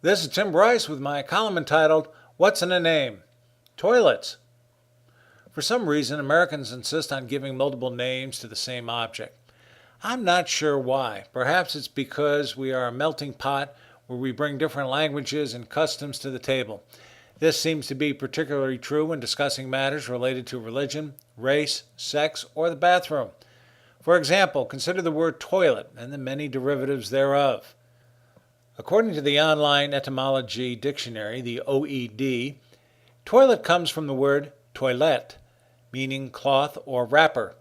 This is Tim Bryce with my column entitled, What's in a Name? Toilets. For some reason, Americans insist on giving multiple names to the same object. I'm not sure why. Perhaps it's because we are a melting pot where we bring different languages and customs to the table. This seems to be particularly true when discussing matters related to religion, race, sex, or the bathroom. For example, consider the word toilet and the many derivatives thereof. According to the Online Etymology Dictionary, the OED, toilet comes from the word toilette, meaning cloth or wrapper.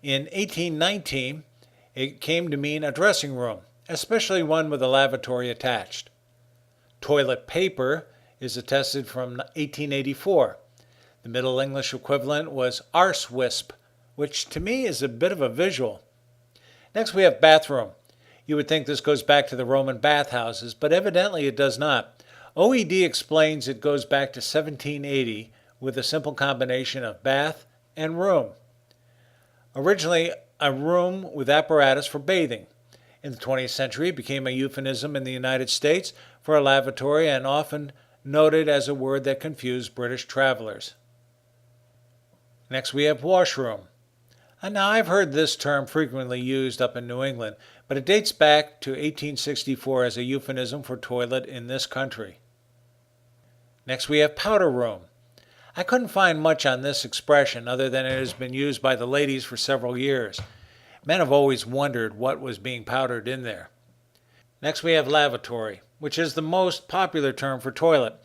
In 1819, it came to mean a dressing room, especially one with a lavatory attached. Toilet paper is attested from 1884. The Middle English equivalent was arsewisp, which to me is a bit of a visual. Next we have bathroom. You would think this goes back to the Roman bathhouses, but evidently it does not. OED explains it goes back to 1780 with a simple combination of bath and room. Originally a room with apparatus for bathing. In the 20th century, it became a euphemism in the United States for a lavatory and often noted as a word that confused British travelers. Next we have washroom. Now, I've heard this term frequently used up in New England, but it dates back to 1864 as a euphemism for toilet in this country. Next we have powder room. I couldn't find much on this expression other than it has been used by the ladies for several years. Men have always wondered what was being powdered in there. Next we have lavatory, which is the most popular term for toilet.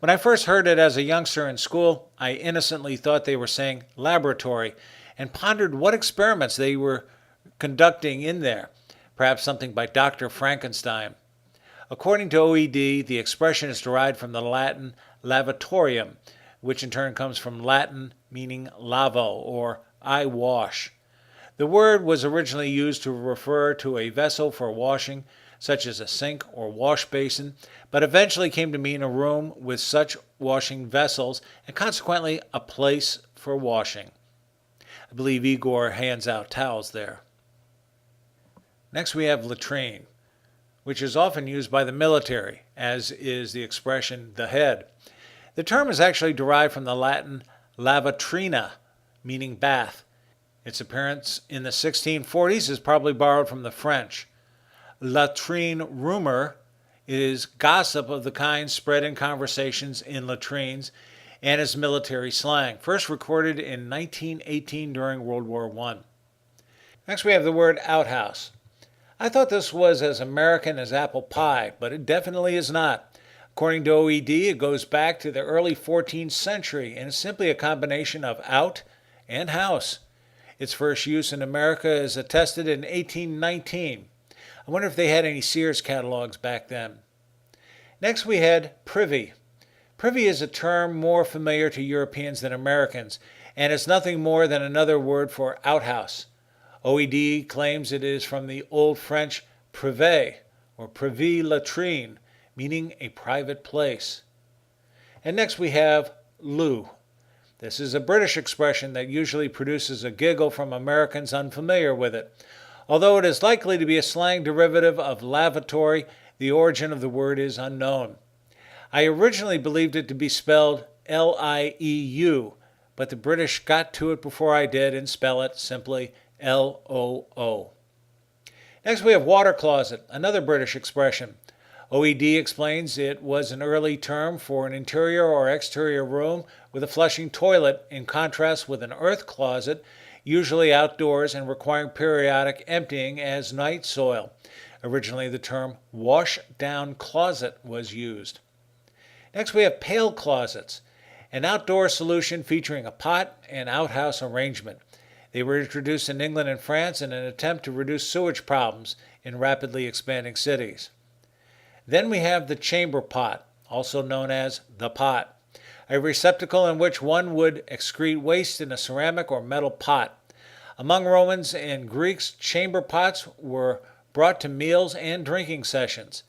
When I first heard it as a youngster in school, I innocently thought they were saying laboratory and pondered what experiments they were conducting in there, perhaps something by Dr. Frankenstein. According to OED, the expression is derived from the Latin lavatorium, which in turn comes from Latin meaning lavo or I wash. The word was originally used to refer to a vessel for washing, such as a sink or wash basin, but eventually came to mean a room with such washing vessels and consequently a place for washing. I believe Igor hands out towels there. Next we have latrine, which is often used by the military, as is the expression the head. The term is actually derived from the Latin lavatrina, meaning bath. Its appearance in the 1640s is probably borrowed from the French. Latrine rumor is gossip of the kind spread in conversations in latrines and is military slang, first recorded in 1918 during World War I. Next we have the word outhouse. I thought this was as American as apple pie, but it definitely is not. According to OED, it goes back to the early 14th century and is simply a combination of out and house. Its first use in America is attested in 1819. I wonder if they had any Sears catalogs back then. Next we had privy. Privy is a term more familiar to Europeans than Americans, and it's nothing more than another word for outhouse. OED claims it is from the Old French privé or privy latrine, meaning a private place. And next we have loo. This is a British expression that usually produces a giggle from Americans unfamiliar with it. Although it is likely to be a slang derivative of lavatory, the origin of the word is unknown. I originally believed it to be spelled L-I-E-U, but the British got to it before I did and spell it simply L-O-O. Next we have water closet, another British expression. OED explains it was an early term for an interior or exterior room with a flushing toilet, in contrast with an earth closet, usually outdoors and requiring periodic emptying as night soil. Originally the term wash-down closet was used. Next we have pail closets, an outdoor solution featuring a pot and outhouse arrangement. They were introduced in England and France in an attempt to reduce sewage problems in rapidly expanding cities. Then we have the chamber pot, also known as the pot, a receptacle in which one would excrete waste in a ceramic or metal pot. Among Romans and Greeks, chamber pots were brought to meals and drinking sessions.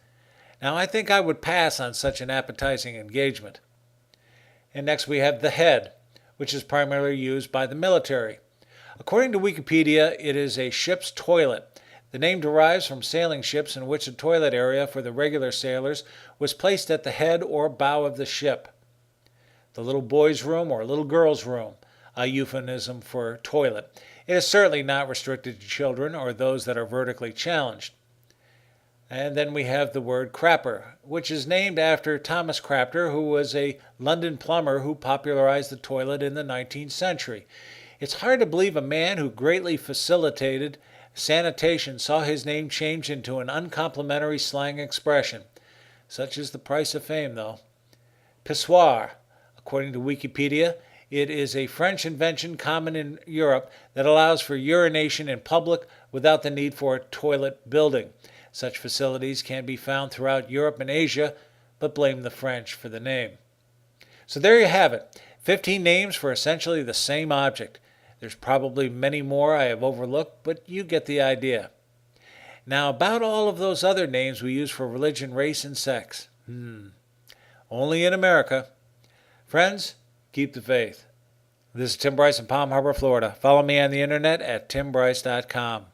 Now, I think I would pass on such an appetizing engagement. And next we have the head, which is primarily used by the military. According to Wikipedia, it is a ship's toilet. The name derives from sailing ships in which a toilet area for the regular sailors was placed at the head or bow of the ship. The little boy's room or little girl's room, a euphemism for toilet. It is certainly not restricted to children or those that are vertically challenged. And then we have the word crapper, which is named after Thomas Crapper, who was a London plumber who popularized the toilet in the 19th century. It's hard to believe a man who greatly facilitated sanitation saw his name changed into an uncomplimentary slang expression. Such is the price of fame, though. Pissoir. According to Wikipedia, it is a French invention common in Europe that allows for urination in public without the need for a toilet building. Such facilities can be found throughout Europe and Asia, but blame the French for the name. So there you have it, 15 names for essentially the same object. There's probably many more I have overlooked, but you get the idea. Now about all of those other names we use for religion, race, and sex. Only in America. Friends, keep the faith. This is Tim Bryce in Palm Harbor, Florida. Follow me on the internet at timbryce.com.